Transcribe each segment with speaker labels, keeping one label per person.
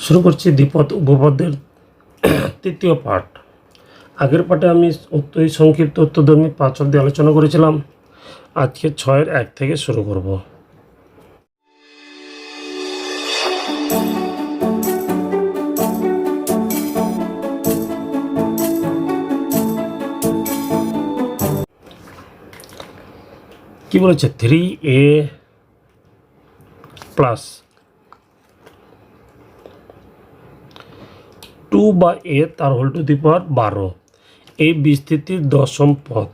Speaker 1: শুরু করছি দ্বিপদ উপপাদ্যের তৃতীয় পাঠ। আগের পাঠে আমি এই সংক্ষিপ্ত উত্তরধর্মী 5 অব্দি আলোচনা করেছিলাম। আজকে 6-1 থেকে শুরু করব। কি বলেছে? 3a প্লাস 2/a তার হোল টু দি পাওয়ার 12 এই বিস্তৃতির দশম পদ।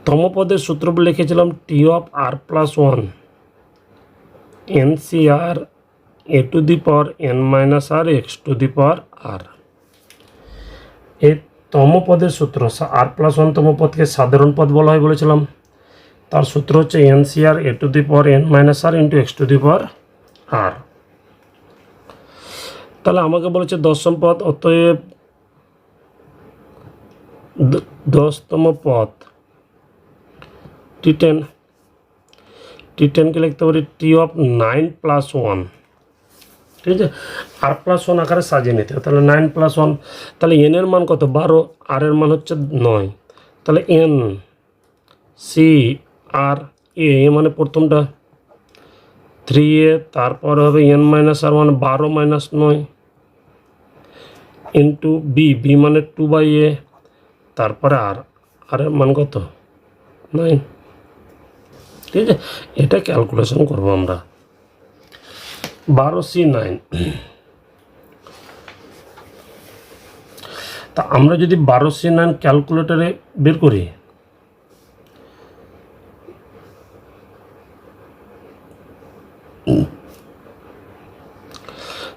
Speaker 1: তম পদের সূত্র লিখেছিলাম T of r plus 1 NCR a to the power n minus r x to the power r. এই তম পদের সূত্র আর প্লাস 1 তম পদকে সাধারণ পদ বলা হয় বলেছিলাম। তার সূত্র হচ্ছে NCR a to the power n minus r into x to the power r. তাহলে আমাকে বলেছে দশম পদ, অতএব 10তম পদ T10 কে লিখতে পারি টি অফ 9 প্লাস 1। ঠিক আছে, আর প্লাস 1 আকারে সাজিয়ে নিতে হবে। তাহলে 9 প্লাস 1, তাহলে এন এর মান কত? 12, আর এর মান হচ্ছে 9। তাহলে এন সি আর এ মানে প্রথমটা 3a, তারপর হবে n মাইনাস আর মানে 12 মাইনাস 9 ইন্টু বি মানে 2/a, তারপরে আর এর মান কত? 9। ঠিক আছে, এটা ক্যালকুলেশন করবো আমরা। 12c9। তা আমরা যদি 12c9 ক্যালকুলেটরে বের করি,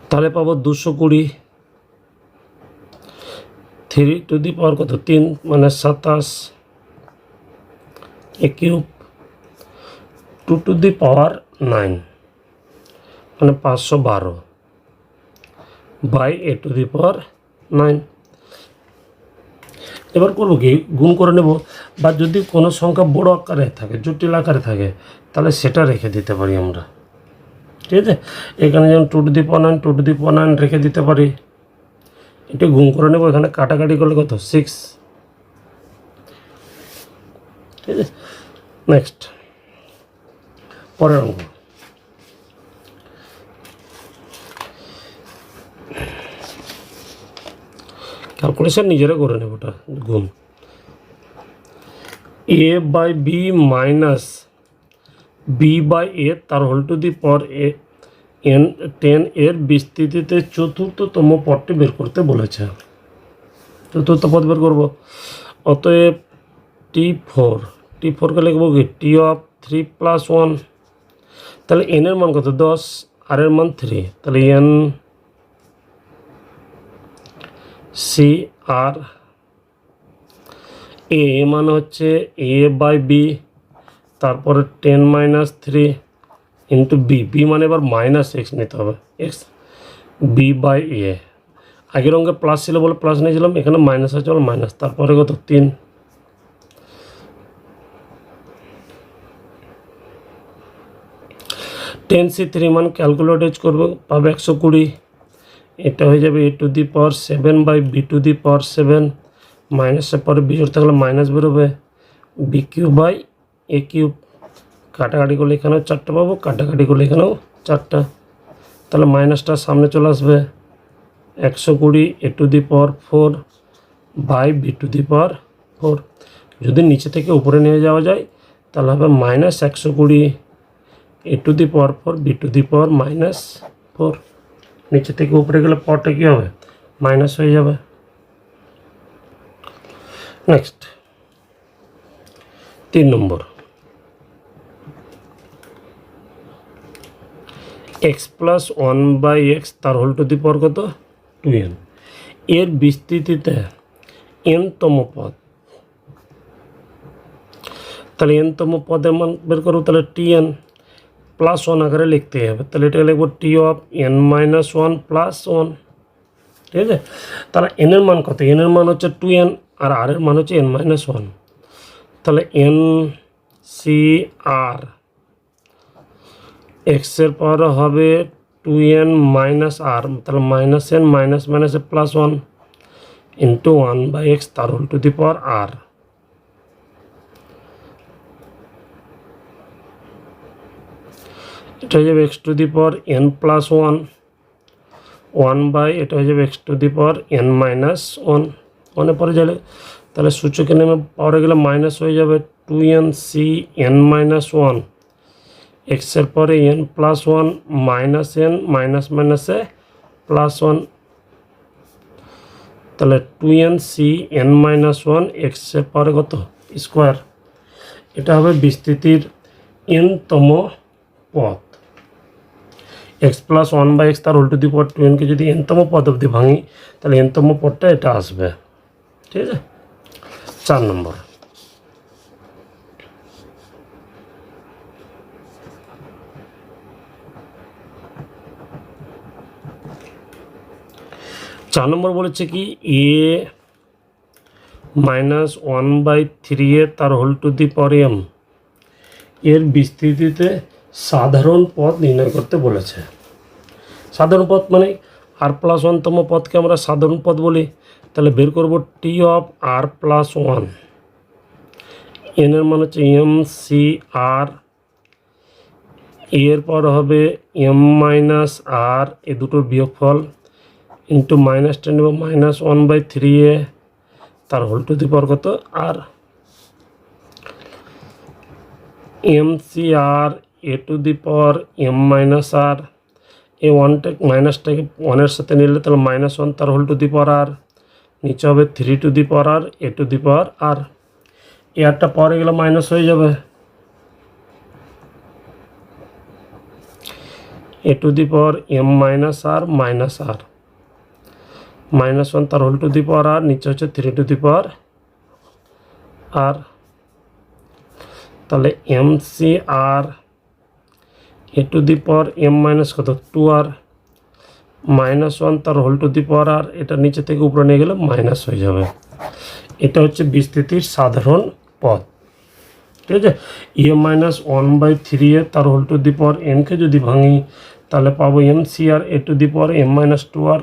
Speaker 1: তাহলে পাবো 220। 3 টু দি পাওয়ার কত? 3 মানে 27 এ কিউব 2 টু দি পাওয়ার 9 মানে 512 বাই a টু দি পাওয়ার 9। এবার করবো কি? গুণ করে নেব, বা যদি কোনো সংখ্যা বড় আকারে থাকে, জটিল আকারে থাকে, তাহলে সেটা রেখে দিতে পারি আমরা। ঠিক আছে, এখানে যেমন 2 two the power 9 2 two the পাওয়ার 9 রেখে দিতে পারি। এটা গুণ করে নেব, এখানে কাটাকাটি করলে কত? 6। ঠিক আছে, নেক্সট পরের অঙ্ক। ক্যালকুলেশন নিজেরা করে নেব। ওটা গুণ a/b মাইনাস b/a তার whole to the power n10 এর বিস্তৃতিতে চতুর্থতম পদটি বের করতে বলেছে। চতুর্থ পদ বের করব, অতএব T4কে লিখব কি? T of 3 plus 1। তাহলে n এর মান কত? 10, আর এর মান 3। তাহলে n সি আর এ মানে হচ্ছে a/b, তারপরে 10 মাইনাস 3 ইন্টু বি মানে এবার মাইনাস এক্স নিতে হবে, এক্স b/a। আগের অঙ্কে প্লাস ছিল বলে প্লাস নিয়েছিলাম, এখানে মাইনাস আছে বলে মাইনাস। তারপরে কত? 3। 10c3 মান ক্যালকুলেট করবে, পাবে 120। এটা হয়ে যাবে a to the power 7 by b to the power 7, মাইনাসের পরে বিজোড় থাকলে মাইনাস বেরোবে, b cube by a cube. কাটাকাটি করলে এখানেও 4টা পাবো, কাটাকাটি করলে এখানেও 4টা। তাহলে মাইনাসটা সামনে চলে আসবে, 120 a to the power 4 by b to the power 4। যদি নিচে থেকে উপরে নিয়ে যাওয়া যায় তাহলে হবে minus 120 a to the power 4 B to the power minus 4। নিচে থেকে উপরে গেলে পাওয়ারটা কী হবে? মাইনাস হয়ে যাবে। নেক্সট 3 নম্বর, x প্লাস 1/x তার হোল টু দি পাওয়ার কত? 2n এর বিস্তৃতিতে n-তম পদ। তাহলে n-তম পদের মান বের করবো, তাহলে Tn প্লাস 1 আকারে লিখতে হবে। তাহলে এটা লিখবো টি অফ n মাইনাস 1 প্লাস 1। ঠিক আছে, তাহলে n এর মান কত? n এর মান হচ্ছে 2n, আর r এর মান হচ্ছে n মাইনাস 1। তাহলে n সি আর এক্সের পাওয়ার হবে 2n মাইনাস আর, তাহলে মাইনাস এন মাইনাস মাইনাসে প্লাস 1 ইন্টু 1/x তার হোল টু দি পাওয়ার আর। এটা হয়ে যাবে x to the power n plus 1 by এটা হয়ে যাবে x to the power n minus 1 1 পরে যাবে, তাহলে সূচকে নেমে পাওয়ারে গেলে মাইনাস হয়ে যাবে 2n সি এন মাইনাস 1 এক্সের পরে N plus 1 minus N minus মাইনাসে প্লাস 1, তাহলে 2n সি এন মাইনাস 1 এক্সের পরে কত স্কোয়ার। এটা হবে বিস্তৃতির এনতম পদ। এক্স প্লাস 1/x তার হোল টু দি পাওয়ার 2nকে যদি এনতম পদ অবধি ভাঙি তাহলে এনতম পদটা এটা আসবে। ঠিক আছে, 4 নম্বর। বলেছে কি এ মাইনাস 1/3 তার whole to the power m এর বিস্তৃতিতে সাধারণ পদ নির্ণয় করতে বলেছে। সাধারণ পদ মানে আর প্লাস 1তম পদকে আমরা সাধারণ পদ বলি। তাহলে বের করব টি অফ আর প্লাস 1, এন এর মান হচ্ছে এম সি আর, এর পর হবে এম মাইনাস আর, এ দুটোর বিয়োগফল ইন্টু মাইনাস 10 এবং মাইনাস 1/3 তার হোল টু দি পাওয়ার কত r. M C r a to the power m minus r, এ মাইনাসটাকে 1-এর সাথে নিলে তাহলে মাইনাস 1 তার হোল টু দি পাওয়ার আর, নিচে হবে 3 to the power R a to the power আর। এ আরটা পাওয়ারে গেলে মাইনাস হয়ে যাবে, a to the power m minus r minus 1 তার হোল টু দি পাওয়ার আর, নিচে হচ্ছে 3 টু দি পাওয়ার আর। তাহলে m C r a to the power m minus কত 2 আর মাইনাস 1 তার হোল টু দি পাওয়ার আর, এটা নিচে থেকে উপরে নিয়ে গেলে মাইনাস হয়ে যাবে। এটা হচ্ছে বিস্তৃতির সাধারণ পদ। ঠিক আছে, এ মাইনাস 1/3 তার হোল টু দি পাওয়ার এমকে যদি ভাঙি তাহলে পাবো m C r a to the power m minus 2 r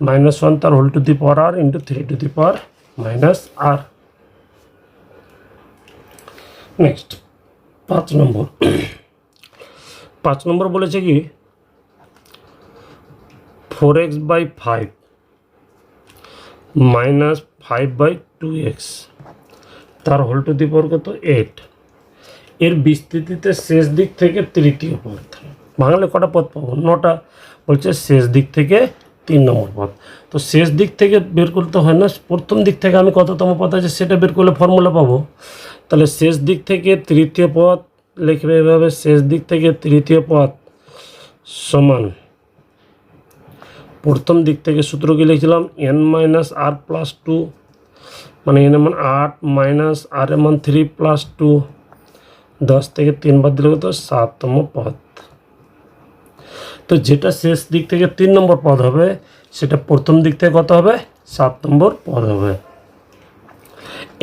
Speaker 1: minus 1 তার whole to the power r into 3 to the power minus r. Next 5 number. 5 number বলেছে কি 4x/5 মাইনাস 5/2x তার whole to the power কত 8 এর বিস্তৃতিতে শেষ দিক থেকে তৃতীয় পদ। ভাঙলে কটা পদ পাবো 9টা। বলছে শেষ দিক থেকে 3 নম্বর পদ। তো শেষ দিক থেকে বের করতে হয় না, প্রথম দিক থেকে আমি কততম পদ আছে সেটা বের করলে ফর্মুলা পাবো। তাহলে শেষ দিক থেকে তৃতীয় পদ লিখবে এভাবে, শেষ দিক থেকে তৃতীয় পদ সমান প্রথম দিক থেকে সূত্র কি লিখছিলাম n মাইনাস আর প্লাস 2, মানে n এর মান 8 মাইনাস আর এর মান 3 প্লাস 2, 10 থেকে 3 বাদ দিলে কত 7তম পদ। তো যেটা শেষ দিক থেকে 3 নম্বর পদ হবে সেটা প্রথম দিক থেকে কত হবে 7 নম্বর পদ হবে।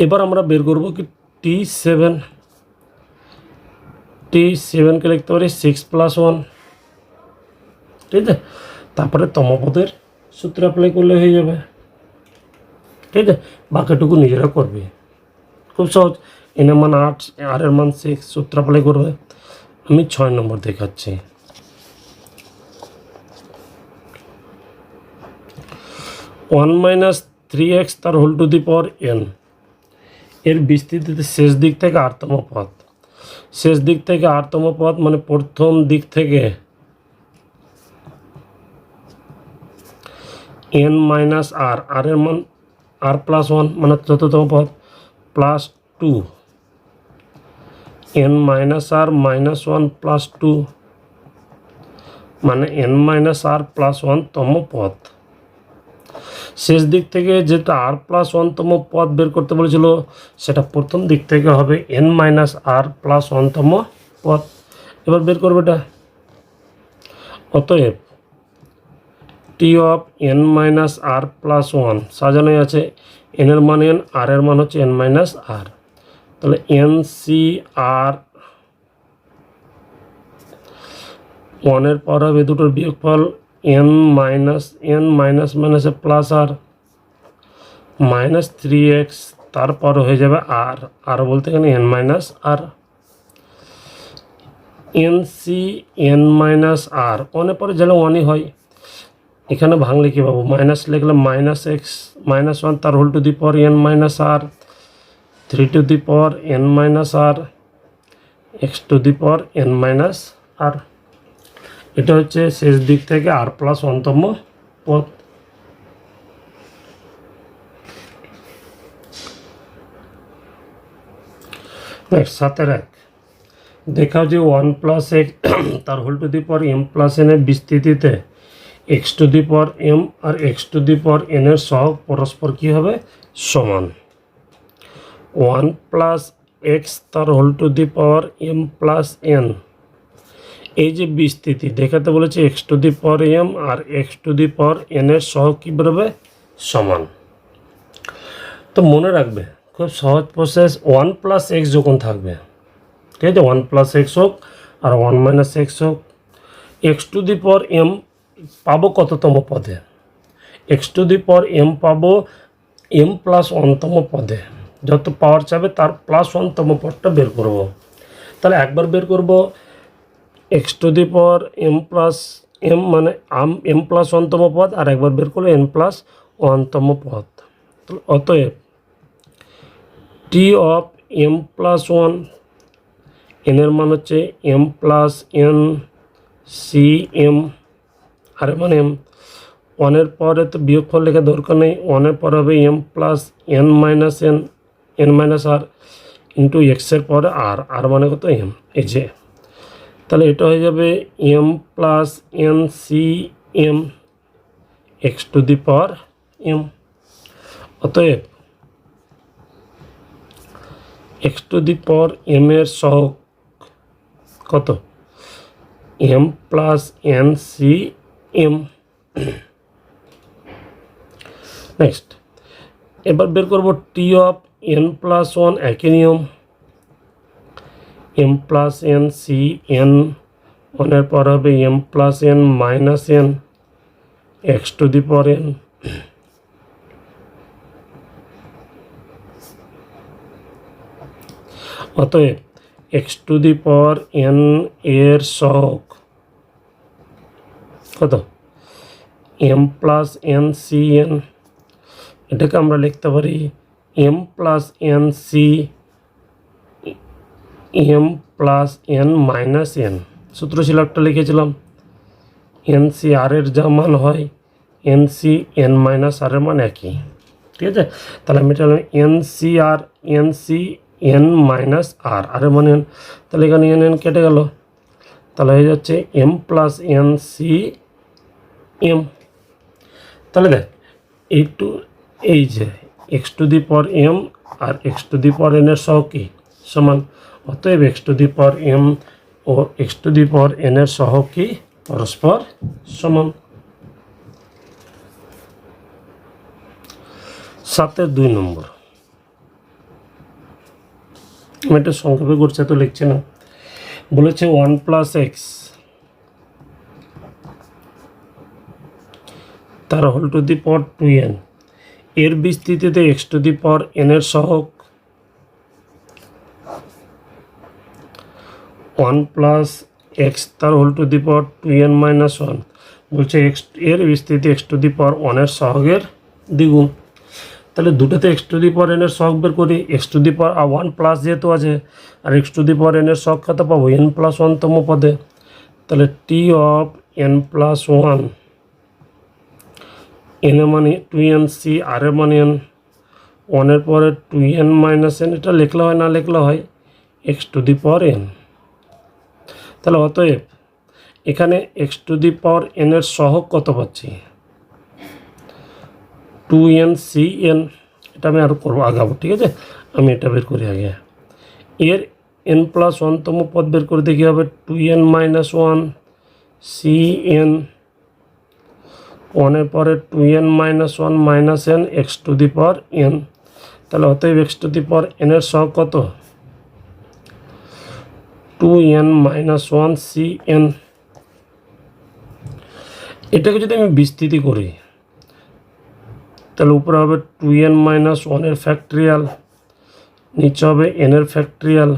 Speaker 1: এবার আমরা বের করব কি t7কে লিখতে পারি 6 প্লাস 1। ঠিক আছে, তারপরে তম পদের সূত্র অ্যাপ্লাই করলে হয়ে যাবে। ঠিক আছে, বাকিটুকু নিজেরা করবে, খুব সহজ। এন এর মান 8 আর এর মান 6, সূত্র অ্যাপ্লাই করবে। আমি 6 নম্বর দেখাচ্ছি। 1 মাইনাস 3x তার whole to the power n এর বিস্তৃতিতে শেষ দিক থেকে 8তম পদ। শেষ দিক থেকে 8তম পদ মানে প্রথম দিক থেকে n মাইনাস আর, আর এর মান আর প্লাস 1 মানে চতুর্থতম পদ plus 2, n minus r minus 1 plus 2 মানে n মাইনাস আর প্লাস 1তম পদ। শেষ দিক থেকে যেটা আর প্লাস 1তম পদ বের করতে বলেছিল সেটা প্রথম দিক থেকে হবে n মাইনাস আর প্লাস 1তম পদ। এবার বের করবে এটা। অতএব T of n minus r plus 1 সাজানোই আছে, n এর মান n আর এর মান হচ্ছে n মাইনাস আর। তাহলে n সি আর ওয়ানের পর হবে দুটোর বিয়োগফল এন মাইনাস মাইনাসে প্লাস -3x, তারপর হয়ে যাবে আর বলতে এখানে n মাইনাস আর, এনসি n মাইনাস আর, ওয়ানের পরে যেন ওয়ানই হয়, এখানে ভাঙলে কী পাবো, মাইনাস লিখলে -x -1 তার whole to the power n minus r, 3 to the power n minus r, x to the power n minus r. এটা হচ্ছে শেষ দিক থেকে r+1তম পদ। নেক্সট 7-1 দেখাও যে 1+x তার whole to the power m+n এর বিস্তৃতিতে x to the power m আর x to the power n এর সহগ পরস্পর কী হবে, সমান। 1+x তার whole to the power m+n, এই যে বিস্তৃতি দেখাতে বলেছে x to the power m আর x to the power n এর সহগ কী বেরোবে, সমান। তো মনে রাখবে খুব সহজ প্রসেস, 1+x যখন থাকবে, ঠিক আছে, 1+x হোক আর 1 - x হোক, x to the power m পাবো কততম পদে, x to the power m পাবো m+1তম পদে, যত পাওয়ার চাবে তার +1তম পদটা বের করব। তাহলে একবার বের করব x to the power m মানে m+1তম পদ, আর একবার বের করলে n+1তম পদ। অতএব t অফ m+1, n এর মান হচ্ছে m+n cm, আর মানে ওয়ানের পরে তো বিয়োগফল লেখা দরকার নেই, ওয়ানের পরে হবে m+n মাইনাস আর ইন্টু এক্সের পরে আর মানে কত m, এই যে, তাহলে এটা হয়ে যাবে m+n cm x to the power m। অতএব x to the power m এর সহগ কত, m+n cm। নেক্সট এবার বের করব t অফ n+1, একই নিয়ম, m+n cn, ওয়ানের পর হবে m+n minus n x to the power n। অতএব x to the power n এর সহগ কত, m+n cn, এটাকে আমরা লিখতে পারি m+n মাইনাস n, সূত্র ছিল একটা লিখেছিলাম, nc r এর যা মান হয় nc n মাইনাস r এর মান একই, ঠিক আছে। তাহলে আমি এটা nc n মাইনাস আর এর মান n, তাহলে এখানে n কেটে গেল, তাহলে হয়ে যাচ্ছে m+n cm। তাহলে দেখ এই যে x to the power m আর x to the power n এর সহগ কি, সমান। অতএব x to the power m ও x to the power n এর সহগ কি, পরস্পর সমান। 7-2 নম্বর, আমি এটা সংক্ষেপে করছি তো লিখছি না, বলেছে 1+x তার whole to the power 2n এর বিস্তৃতিতে x to the power n এর সহগ 1+x তার whole to the power 2n minus 1, বলছে x এর বিস্তৃতি x টু দি পাওয়ার 1 এর সহগের দ্বিগুণ। তাহলে দুটোতে x to the power n এর সহগ বের করি, x টু দি পাওয়ার 1+ যেহেতু আছে, আর x to the power n এর সহগ কত পাবো, n+1তম পদে। তাহলে t অফ n+1, n এর মানে 2nc, আর এর মানে n, 1 এর পরে 2n মাইনাস n, এটা লিখলে হয় না লিখলে হয় x to the power n। তাহলে অতএব এখানে x to the power n এর সহগ কত পাচ্ছি, 2n/cn, এটা আমি আরও করবো আগাবো, ঠিক আছে, আমি এটা বের করি আগে। এর n+1তম পদ বের করে দেখি হবে 2n - 1 cn, 1 এর পরে 2n - 1 minus n x to the power n। তাহলে অতএব x to the power n এর সহগ কত, 2n - 1 cn। এটাকে যদি আমি বিস্তৃতি করি তাহলে উপরে হবে 2n মাইনাস ওয়ানের ফ্যাক্টরিয়াল, নিচে হবে এনের ফ্যাক্টরিয়াল,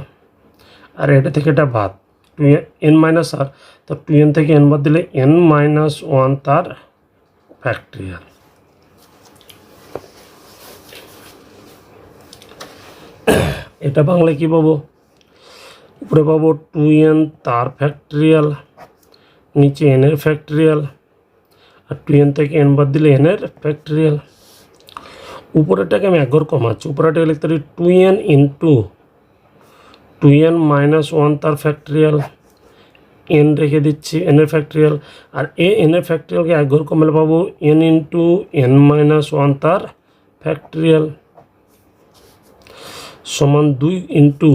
Speaker 1: আর এটা থেকে এটা বাদ 2n মাইনাস আর, তো 2n থেকে n বাদ দিলে n মাইনাস ওয়ান তার ফ্যাক্টরিয়াল। এটা বাংলায় কী পাবো? উপরে পাবো 2n তার ফ্যাক্টরিয়াল, নিচে এনের ফ্যাক্টরিয়াল, আর 2n থেকে n বাদ দিলে এনের ফ্যাক্টরিয়াল। উপরেটাকে আমি একঘর কমাচ্ছি, উপরেটাকে লিখতে পারি 2n into 2n minus one তার ফ্যাক্টরিয়াল, n রেখে দিচ্ছি এনের ফ্যাক্টরিয়াল, আর এনের ফ্যাক্টরিয়ালকে একঘর কমালে পাবো n into n minus one তার ফ্যাক্টরিয়াল সমান 2 ইন্টু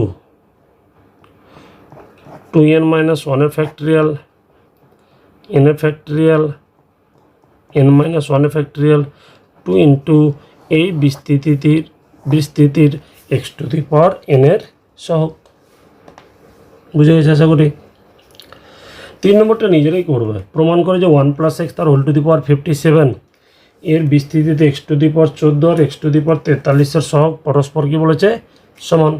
Speaker 1: 2n মাইনাস ওয়ানের ফ্যাক্টরিয়াল, এনের ফ্যাক্টরিয়াল, n মাইনাস ওয়ানের ফ্যাক্টরিয়াল, 2 ইন্টু এই বিস্তৃতির x to the power n এর সহগ। বুঝে গেছে আশা করি। 3 নম্বরটা নিজেরাই করবে। প্রমাণ করে যে 1 প্লাস এক্স তার হোল টু দি পাওয়ার 57 এর বিস্তৃতিতে x টু দি পাওয়ার 14 আর x টু দি পাওয়ার 43-এর সহগ পরস্পর কি বলেছে? সমান।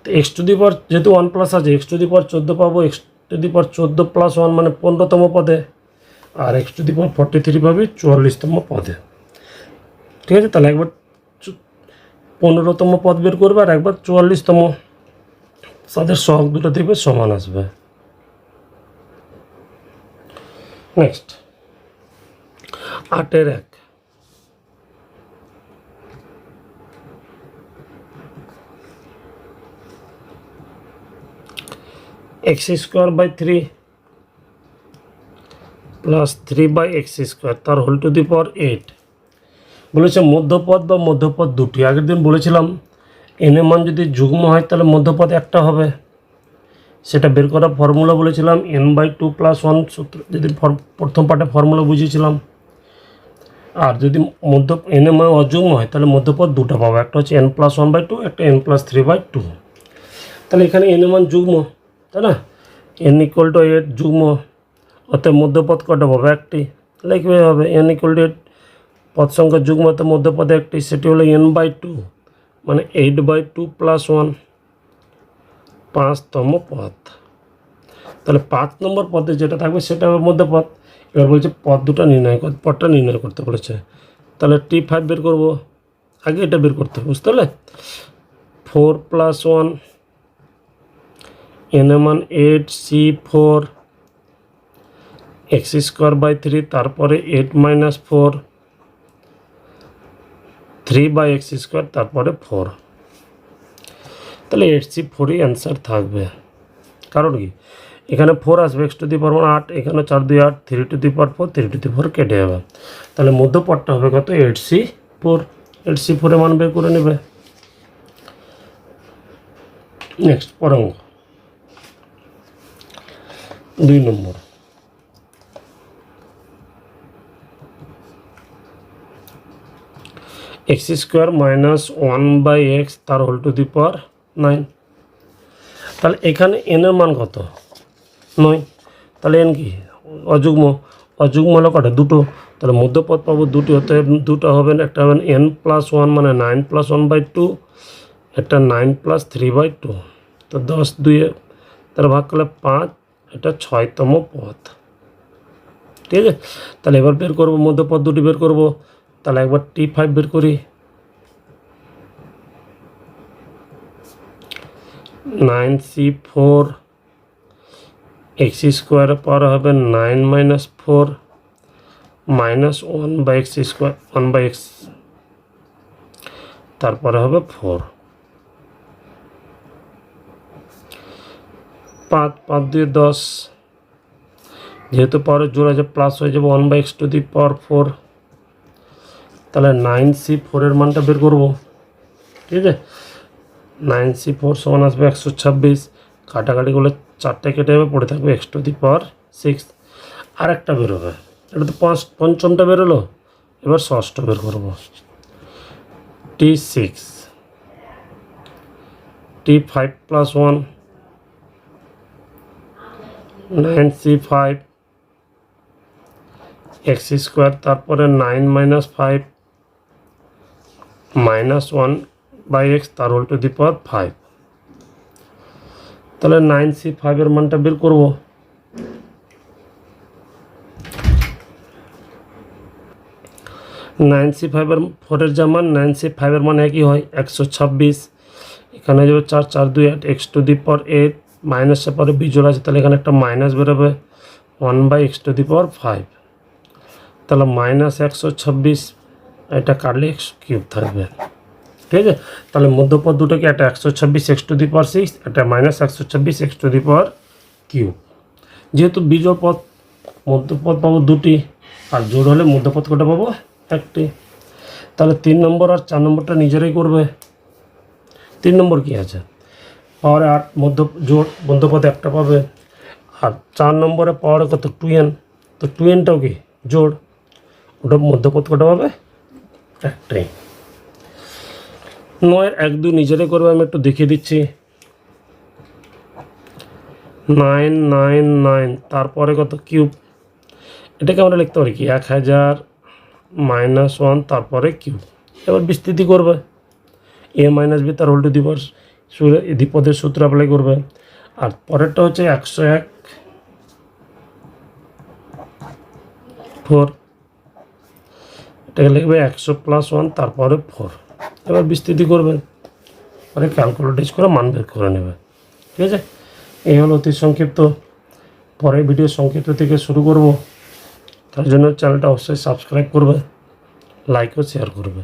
Speaker 1: তো x টু দি পাওয়ার যেহেতু 1 প্লাস আছে, x টু দি পাওয়ার 14 পাবো, x to the power 14 plus 1 মানে 15তম পদে, আর x টু দি পাওয়ার 43 পাবে 44তম পদে। ঠিক আছে, তাহলে একবার 15তম পদ বের করবে আর একবার 44তম, তাদের সহগ দুটো দেখবে সমান আসবে। নেক্সট 8-এর 1, x square by 3 plus 3 by x square তার হোল টু দি পাওয়ার 8 বলেছে মধ্যপদ বা মধ্যপদ দুটি। আগের দিন বলেছিলাম এন এর মান যদি যুগ্ম হয় তাহলে মধ্যপদ একটা হবে, সেটা বের করার ফর্মুলা বলেছিলাম n/2 + 1 সূত্র, যদি প্রথম পার্টে ফর্মুলা বুঝিয়েছিলাম। আর যদি এন এর মান অযুগ্ম হয় তাহলে মধ্যপদ দুটো পাবো, একটা হচ্ছে n+1/2, একটা n+3/2। তাহলে এখানে এন এর মান যুগ্ম, তাই না? n = 8 যুগ্ম, অর্থাৎ মধ্যপদ কটা পাবো? একটি। লিখবে হবে n = 8, পদ সংখ্যা যুগ্ম অর্থাৎ মধ্যপদে একটি, সেটি হলো n/2 মানে 8/2 + 1, 5তম পদ। তাহলে 5 নম্বর পদে যেটা থাকবে সেটা হবে মধ্যপদ। এবার বলছে পদটা নির্ণয় করতে বলেছে। তাহলে T5 বের করব, আগে এটা বের করতে হবে, বুঝতে পারলে? 4 + 1 n এর মান 8, C4 x²/3, তারপরে 8 - 4 3/x², তারপরে 4। তাহলে 8C4ই অ্যান্সার থাকবে। কারণ কি এখানে 4 আসবে, x টু দি পাওয়ার 8, এখানে 4 2 8, 3 to the power 4, 3 to the পাওয়ার কেটে যাবে। তাহলে মধ্যপদটা হবে কত? 8C4। 8C4 এর মান বের করে নেবে। নেক্সট পরের অঙ্ক 2 নম্বর। x² - 1/x তার হোল টু দি পাওয়ার 9। তাহলে এখানে n এর মান কত? 9। তাহলে n কি? অযুগ্ম। অযুগ্ম হলো কটা? দুটো। তাহলে মধ্যপদ পাবো দুটি, হতে দুটো হবে, একটা হবে n+1 মানে 9 + 1/2, একটা 9 + 3/2। তো 10 2 তাহলে ভাগ করলে 5, এটা 6তম পদ। ঠিক আছে, তাহলে এবার বের করবো মধ্যপদ দুটি বের করব। তাহলে একবার T5 বের করি। 9C4 x² পর হবে 9 - 4 -1/x², 1/x, তারপরে হবে 4। 5 5 2 10, যেহেতু পরের জোড়া আছে প্লাস হয়ে যাবে 1/x টু দি পাওয়ার 4। তাহলে 9C4 এর মানটা বের করব। ঠিক আছে, 9C4 সমান আসবে 126, কাটাকাটি করলে 4টে কেটে যাবে, পড়ে থাকবে x টু দি পাওয়ার 6। আর একটা বেরোবে, এটা তো পঞ্চমটা বেরোলো, এবার ষষ্ঠ বের করব। T6 T5 + 1 9C5 x square, তারপরে 9 - 5 -1/x তার হোল টু দি পাওয়ার 5। তাহলে 9c5 এর মানটা বের করব। 9c5 এর 4-এর যা মান, 9c5 এর মান একই হয় 126। এখানে যাবে 4 4 2 8 x টু দি পাওয়ার 8, মাইনাসের পরে বিজোড় আছে, তাহলে এখানে একটা মাইনাস বেরোবে 1/x টু দি পাওয়ার 5। তাহলে -126, এটা কাটলে x³ থাকবে। ঠিক আছে, তাহলে মধ্যপদ দুটোকে, একটা 126 x টু দি পাওয়ার 6, একটা -126 x to the power cube. যেহেতু বিজোড় পদ, মধ্যপদ পাবো দুটি, আর জোড় হলে মধ্যপদ কটা পাবো? একটি। তাহলে 3 নম্বর আর 4 নম্বরটা নিজেরাই করবে। 3 নম্বর কি আছে? পাওয়ারে 8 জোড়, মধ্যপদ একটা পাবে। আর 4 নম্বরে পাওয়ারে কত? 2n, তো 2nটাও কি জোড়, ওটা মধ্যপদ কটা পাবে? একটাই। 9-এর 1 2 নিজেরাই করবে, আমি একটু দেখিয়ে দিচ্ছি। 9 9 9, তারপরে কত? কিউব। এটাকে আমরা লিখতে পারি কি 1000 -1 তারপরে কিউব। এবার বিস্তৃতি করবে, a - b তার হোল টু দি পাওয়ার, দ্বিপদের সূত্র অ্যাপ্লাই করবে। আর পরেরটা হচ্ছে 101 4, এটাকে লিখবে 100 + 1 তারপরে 4। এবার বিস্তৃতি করবে, পরে ক্যালকুলেট করে মান বের করে নেবে। ঠিক আছে, এই হলো অতি সংক্ষিপ্ত। পরের ভিডিও সংক্ষিপ্ত থেকে শুরু করব, তার জন্য চ্যানেলটা অবশ্যই সাবস্ক্রাইব করবে, লাইক ও শেয়ার করবে।